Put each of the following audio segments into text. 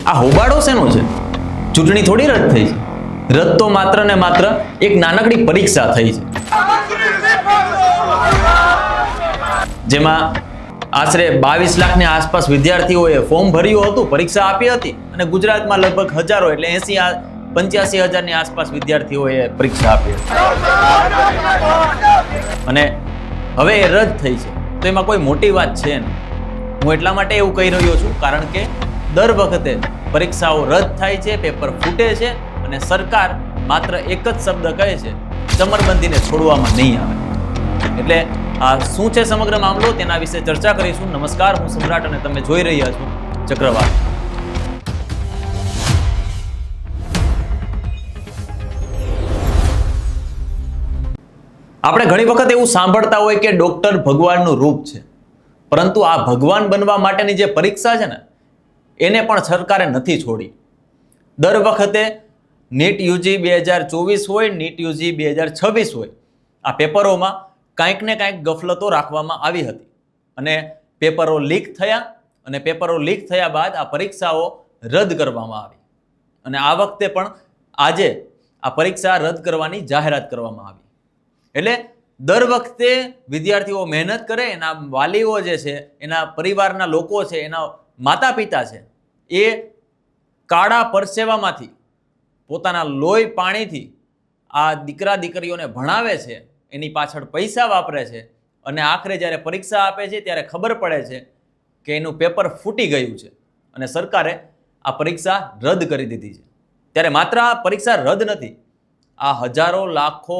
આ હોબાળો શેનો છે? ચૂંટણી થોડી રદ થઈ છે. રદ તો માત્ર ને માત્ર એક નાનકડી પરીક્ષા થઈ છે, જેમાં આશરે 22 લાખની આસપાસ વિદ્યાર્થીઓએ ફોર્મ ભર્યું હતું, પરીક્ષા આપી હતી અને ગુજરાતમાં લગભગ હજારો એટલે 85,000 ની આસપાસ વિદ્યાર્થીઓએ પરીક્ષા આપી હતી અને હવે એ રદ થઈ છે. તો એમાં કોઈ મોટી વાત છે નહીં. હું એટલા માટે એવું કહી રહ્યો છું કારણ કે દર વખતે પરીક્ષાઓ રદ થાય છે, પેપર ફૂટે છે અને સરકાર માત્ર એક જ શબ્દ કહે છે, ચમરબંધીને છોડવામાં નહીં આવે. એટલે આ શું છે સમગ્ર મામલો, તેના વિશે ચર્ચા કરીશું. નમસ્કાર, હું સમ્રાટ અને તમે જોઈ રહ્યા છો ચક્રવાત. આપણે ઘણી વખત એવું સાંભળતા હોય કે ડોક્ટર ભગવાનનું રૂપ છે, પરંતુ આ ભગવાન બનવા માટેની જે પરીક્ષા છે ને, એને પણ સરકારે નથી છોડી. દર વખતે નીટ યુજી 2024 હોય, નીટ યુજી 2026 હોય, આ પેપરોમાં કાંઈક ને કાંઈક ગફલતો રાખવામાં આવી હતી અને પેપરો લીક થયા અને પેપરો લીક થયા બાદ આ પરીક્ષાઓ રદ કરવામાં આવી અને આ વખતે પણ આજે આ પરીક્ષા રદ કરવાની જાહેરાત કરવામાં આવી. એટલે દર વખતે વિદ્યાર્થીઓ મહેનત કરે, એના વાલીઓ જે છે, એના પરિવારના લોકો છે, એના માતા પિતા છે, એ કાળા પરસેવામાંથી પોતાના લોહી પાણીથી આ દીકરા દીકરીઓને ભણાવે છે, એની પાછળ પૈસા વાપરે છે અને આખરે જ્યારે પરીક્ષા આપે છે ત્યારે ખબર પડે છે કે એનું પેપર ફૂટી ગયું છે અને સરકારે આ પરીક્ષા રદ કરી દીધી છે. ત્યારે માત્ર આ પરીક્ષા રદ નથી, આ હજારો લાખો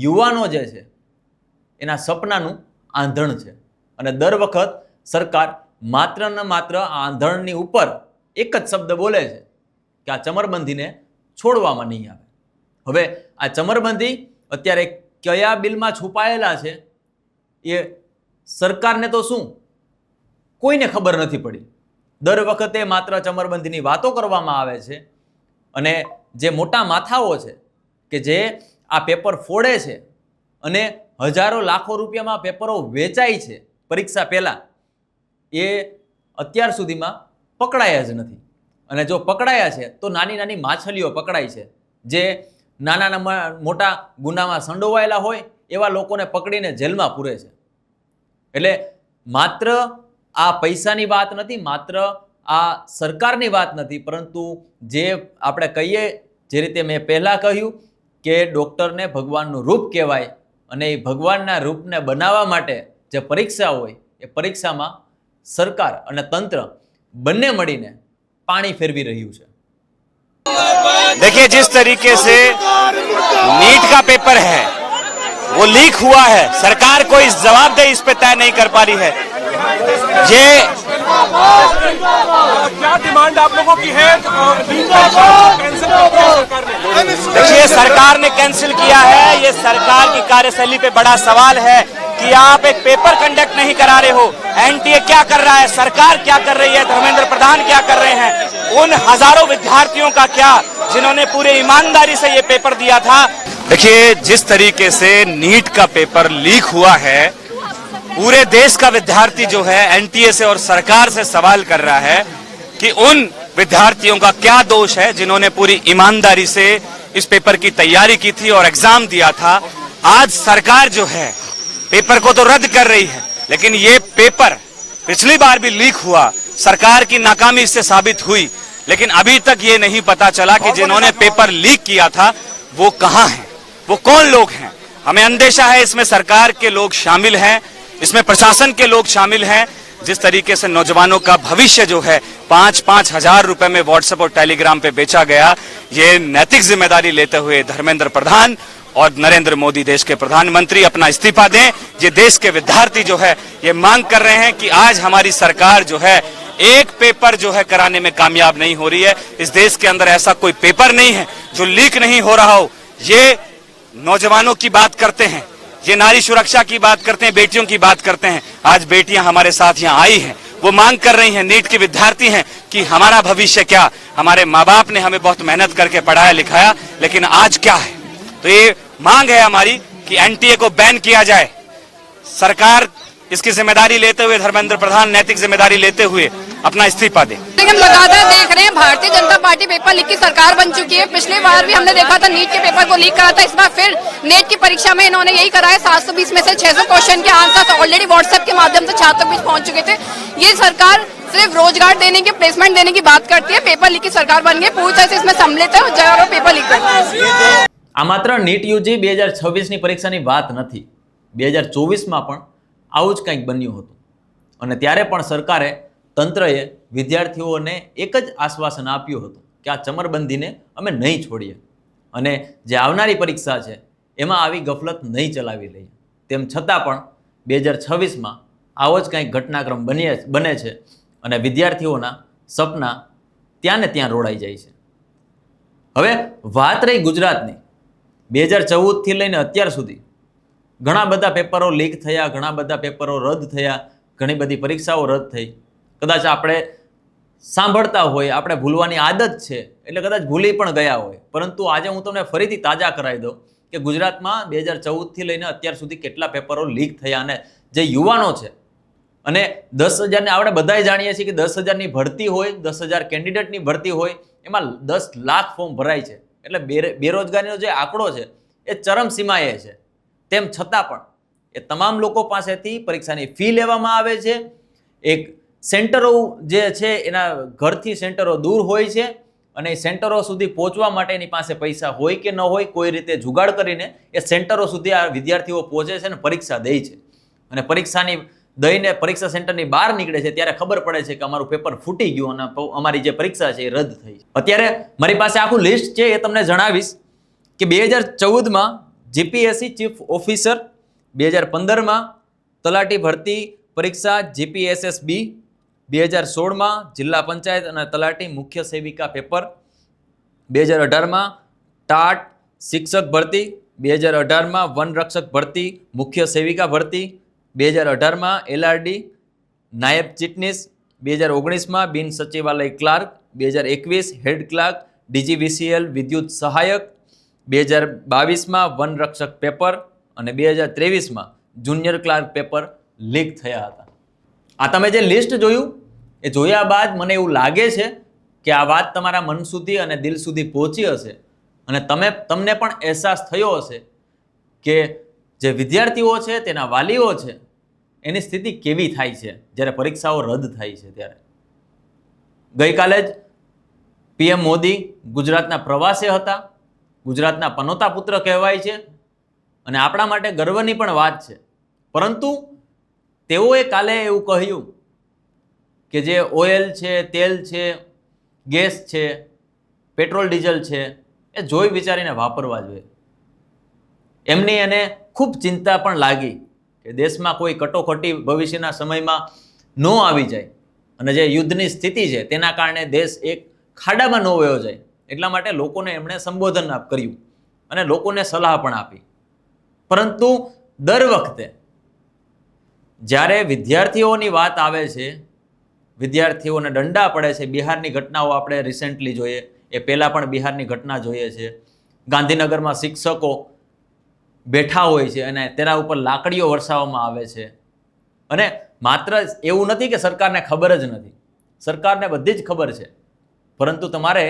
યુવાનો જે છે એના સપનાનું આંધણ છે અને દર વખત સરકાર માત્ર ને માત્ર આ આંધણની ઉપર એક જ શબ્દ બોલે છે કે આ ચમરબંધીને છોડવામાં નહીં આવે. હવે આ ચમરબંધી અત્યારે કયા બિલમાં છુપાયેલા છે એ સરકારને તો શું કોઈને ખબર નથી પડી. દર વખતે માત્ર ચમરબંધીની વાતો કરવામાં આવે છે અને જે મોટા માથાઓ છે કે જે આ પેપર ફોડે છે અને હજારો લાખો રૂપિયામાં પેપરો વેચાય છે પરીક્ષા પહેલા, એ અત્યાર સુધીમાં પકડાયા જ નથી. અને જો પકડાયા છે તો નાની નાની માછલીઓ પકડાય છે, જે નાના મોટા ગુનામાં સંડોવાયેલા હોય એવા લોકોને પકડીને જેલમાં પૂરે છે. એટલે માત્ર આ પૈસાની વાત નથી, માત્ર આ સરકારની વાત નથી, પરંતુ જે આપણે કહીએ, જે રીતે મેં પહેલાં કહ્યું કે ડૉક્ટરને ભગવાનનું રૂપ કહેવાય અને એ ભગવાનના રૂપને બનાવવા માટે જે પરીક્ષા હોય એ પરીક્ષામાં સરકાર અને તંત્ર બંને મળીને પાણી ફેરવી રહ્યું છે. देखिए, जिस तरीके से नीट का पेपर है वो लीक हुआ है, सरकार कोई जवाबदेही इस पे तय नहीं कर पा रही है. ये क्या डिमांड आप लोगों की है? देखिए, सरकार ने कैंसिल किया है. ये सरकार की कार्यशैली पे बड़ा सवाल है कि आप एक पेपर कंडक्ट नहीं करा रहे हो. एनटीए क्या कर रहा है, सरकार क्या कर रही है, धर्मेंद्र प्रधान क्या कर रहे हैं, उन हजारों विद्यार्थियों का क्या जिन्होंने पूरे ईमानदारी से ये पेपर दिया था. देखिए, जिस तरीके से नीट का पेपर लीक हुआ है, पूरे देश का विद्यार्थी जो है एनटीए से और सरकार से सवाल कर रहा है कि उन विद्यार्थियों का क्या दोष है जिन्होंने पूरी ईमानदारी से इस पेपर की तैयारी की थी और एग्जाम दिया था. आज सरकार जो है पेपर को तो रद्द कर रही है, लेकिन ये पेपर पिछली बार भी लीक हुआ, सरकार की नाकामी इससे साबित हुई, लेकिन अभी तक ये नहीं पता चला कि जिन्होंने पेपर लीक किया था वो कहां हैं, वो कौन लोग हैं. हमें अंदेशा है इसमें सरकार के लोग शामिल हैं, इसमें प्रशासन के लोग शामिल हैं. जिस तरीके से नौजवानों का भविष्य जो है 5-5 हजार रुपए में व्हाट्सएप और टेलीग्राम पे बेचा गया, ये नैतिक जिम्मेदारी लेते हुए धर्मेंद्र प्रधान और नरेंद्र मोदी देश के प्रधानमंत्री अपना इस्तीफा दें. ये देश के विद्यार्थी जो है ये मांग कर रहे हैं कि आज हमारी सरकार जो है एक पेपर जो है कराने में कामयाब नहीं हो रही है. इस देश के अंदर ऐसा कोई पेपर नहीं है जो लीक नहीं हो रहा हो. ये नौजवानों की बात करते हैं, ये नारी सुरक्षा की बात करते हैं, बेटियों की बात करते हैं. आज बेटियां हमारे साथ यहाँ आई हैं, वो मांग कर रही हैं, नीट के विद्यार्थी हैं कि हमारा भविष्य क्या. हमारे माँ बाप ने हमें बहुत मेहनत करके पढ़ाया लिखाया, लेकिन आज क्या है. तो ये मांग है हमारी कि एनटीए को बैन किया जाए. सरकार इसकी जिम्मेदारी लेते हुए, धर्मेंद्र प्रधान नैतिक जिम्मेदारी लेते हुए अपना इस्तीफा दे. हम लगातार देख रहे हैं भारतीय पेपर लीक की सरकार बन चुकी है। पिछली बार भी हमने देखा था नीट के पेपर को लीक करा था, इस बार फिर नेट की परीक्षा में इन्होंने यही करा है। 720 में से 600 क्वेश्चन के आंसर ऑलरेडी व्हाट्सएप के माध्यम से छात्रों के बीच पहुंच चुके थे। ये सरकार सिर्फ रोजगार देने की, प्लेसमेंट देने की बात करती है, पेपर लीक की सरकार बन गई, पूरी तरह से इसमें सम्मिलित है और जगह पेपर लीक करती है। આ માત્ર નીટ યુજી 2026ની પરીક્ષાની વાત નથી, 2024માં પણ આવું જ કંઈક બન્યું હતું અને ત્યારે પણ સરકારે, તંત્રએ વિદ્યાર્થીઓને એક જ આશ્વાસન આપ્યું હતું કે આ ચમરબંધીને અમે નહીં છોડીએ અને જે આવનારી પરીક્ષા છે એમાં આવી ગફલત નહીં ચલાવી લઈએ. તેમ છતાં પણ 2026માં આવો જ કંઈક ઘટનાક્રમ બને છે અને વિદ્યાર્થીઓના સપના ત્યાં ને ત્યાં રોડાઈ જાય છે. હવે વાત રહી ગુજરાતની, 2014થી લઈને અત્યાર સુધી ઘણા બધા પેપરો લીક થયા, ઘણા બધા પેપરો રદ થયા, ઘણી બધી પરીક્ષાઓ રદ થઈ. કદાચ આપણે સાંભળતા હોય, આપણે ભૂલવાની આદત છે એટલે કદાચ ભૂલી પણ ગયા હોય, પરંતુ આજે હું તમને ફરીથી તાજા કરાવી દઉં કે ગુજરાતમાં 2014થી લઈને અત્યાર સુધી કેટલા પેપરો લીક થયા અને જે યુવાનો છે અને 10,000ને આપણે બધાય જાણીએ છીએ કે 10,000ની ભરતી હોય, 10,000 કેન્ડિડેટની ભરતી હોય, એમાં 10 લાખ ફોર્મ ભરાય છે. એટલે બેરોજગારીનો જે આંકડો છે એ ચરમસીમાએ છે. તેમ છતાં પણ એ તમામ લોકો પાસેથી પરીક્ષાની ફી લેવામાં આવે છે. એક સેન્ટરો જે છે એના ઘરથી સેન્ટરો દૂર હોય છે અને એ સેન્ટરો સુધી પહોંચવા માટે એની પાસે પૈસા હોય કે ન હોય, કોઈ રીતે જુગાડ કરીને એ સેન્ટરો સુધી આ વિદ્યાર્થીઓ પહોંચે છે અને પરીક્ષા દે છે. અને પરીક્ષાની દઈને પરીક્ષા સેન્ટરની બહાર નીકળે છે ત્યારે ખબર પડે છે કે અમારું પેપર ફૂટી ગયું અને અમારી જે પરીક્ષા છે એ રદ થઈ. અત્યારે મારી પાસે આખું લિસ્ટ છે, એ તમને જણાવીશ કે 2014માં જીપીએસસી ચીફ ઓફિસર, 2015માં તલાટી ભરતી પરીક્ષા જીપીએસએસબી, 2016માં જિલ્લા પંચાયત અને તલાટી મુખ્ય સેવિકા પેપર, 2018માં ટાટ શિક્ષક ભરતી, 2018માં વનરક્ષક ભરતી મુખ્ય સેવિકા ભરતી, 2018માં એલઆરડી નાયબ ચીટનીસ, 2019માં બિન સચિવાલય ક્લાર્ક, 2021 હેડ ક્લાર્ક ડીજીવીસીએલ વિદ્યુત સહાયક, 2022માં વનરક્ષક પેપર અને 2023માં જુનિયર ક્લાર્ક પેપર લીક થયા હતા. આ તમે જે લિસ્ટ જોયું એ જોયા બાદ મને એવું લાગે છે કે આ વાત તમારા મન સુધી અને દિલ સુધી પહોંચી હશે અને તમને પણ અહેસાસ થયો હશે કે જે વિદ્યાર્થીઓ છે, તેના વાલીઓ છે, એની સ્થિતિ કેવી થાય છે જ્યારે પરીક્ષાઓ રદ થાય છે. ત્યારે ગઈકાલે જ પીએમ મોદી ગુજરાતના પ્રવાસે હતા. ગુજરાતના પનોતા પુત્ર કહેવાય છે અને આપણા માટે ગર્વની પણ વાત છે. પરંતુ તેઓએ કાલે એવું કહ્યું કે જે ઓઇલ છે, તેલ છે, ગેસ છે, પેટ્રોલ ડીઝલ છે એ જોઈ વિચારીને વાપરવા જોઈએ. એમની એને ખૂબ ચિંતા પણ લાગી કે દેશમાં કોઈ કટોકટી ભવિષ્યના સમયમાં ન આવી જાય અને જે યુદ્ધની સ્થિતિ છે તેના કારણે દેશ એક ખાડામાં ન વયો જાય. એટલા માટે લોકોને એમણે સંબોધન કર્યું અને લોકોને સલાહ પણ આપી. પરંતુ દર વખતે જ્યારે વિદ્યાર્થીઓની વાત આવે છે, વિદ્યાર્થીઓને દંડા પડે છે, બિહારની ઘટનાઓ આપણે રિસેન્ટલી જોઈએ, એ પહેલાં પણ બિહારની ઘટના જોઈએ છે. ગાંધીનગરમાં શિક્ષકો બેઠા હોય છે અને તેના ઉપર લાકડીઓ વરસાવવામાં આવે છે. અને માત્ર એવું નથી કે સરકારને ખબર જ નથી, સરકારને બધી જ ખબર છે, પરંતુ તમારે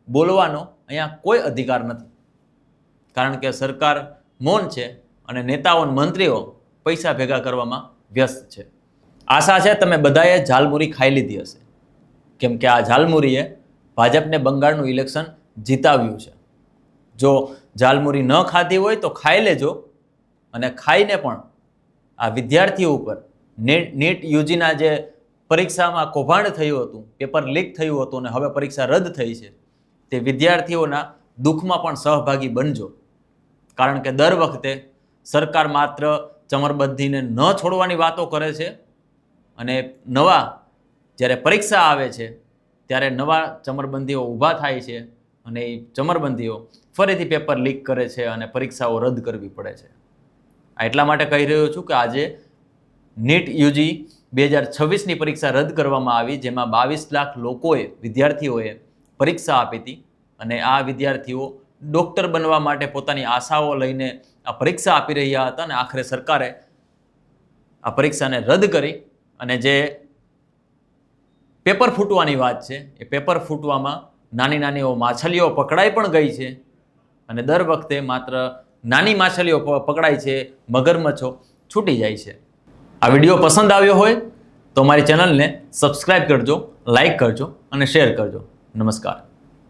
બોલવાનો અહીંયા કોઈ અધિકાર નથી, કારણ કે સરકાર મૌન છે અને નેતાઓ અને મંત્રીઓ પૈસા ભેગા કરવામાં વ્યસ્ત છે. આશા છે તમે બધાએ ઝાલમુરી ખાઈ લીધી હશે, કેમ કે આ ઝાલમુરીએ ભાજપને બંગાળનું ઇલેક્શન જીતાવ્યું છે. જો ઝાલમુરી ન ખાધી હોય તો ખાઈ લેજો અને ખાઈને પણ આ વિદ્યાર્થીઓ ઉપર નીટ યુજીના જે પરીક્ષામાં કૌભાંડ થયું હતું, પેપર લીક થયું હતું અને હવે પરીક્ષા રદ થઈ છે, તે વિદ્યાર્થીઓના દુઃખમાં પણ સહભાગી બનજો. કારણ કે દર વખતે સરકાર માત્ર ચમરબંધીને ન છોડવાની વાતો કરે છે અને નવા જ્યારે પરીક્ષા આવે છે ત્યારે નવા ચમરબંધીઓ ઊભા થાય છે અને એ ચમરબંધીઓ ફરીથી પેપર લીક કરે છે અને પરીક્ષાઓ રદ કરવી પડે છે. એટલા માટે કહી રહ્યો છું કે આજે નીટ યુજી 2026ની પરીક્ષા રદ કરવામાં આવી, જેમાં 22 લાખ લોકોએ, વિદ્યાર્થીઓએ પરીક્ષા આપી હતી અને આ વિદ્યાર્થીઓ ડૉક્ટર બનવા માટે પોતાની આશાઓ લઈને આ પરીક્ષા આપી રહ્યા હતા અને આખરે સરકારે આ પરીક્ષાને રદ કરી અને જે પેપર ફૂટવાની વાત છે એ પેપર ફૂટવામાં નાની નાની માછલીઓ પકડાઈ પણ ગઈ છે અને દર વખતે માત્ર નાની માછલીઓ પકડાય છે, મગરમચ્છો છૂટી જાય છે. આ વિડીયો પસંદ આવ્યો હોય તો મારી ચેનલને સબસ્ક્રાઈબ કરજો, લાઈક કરજો અને શેર કરજો. નમસ્કાર.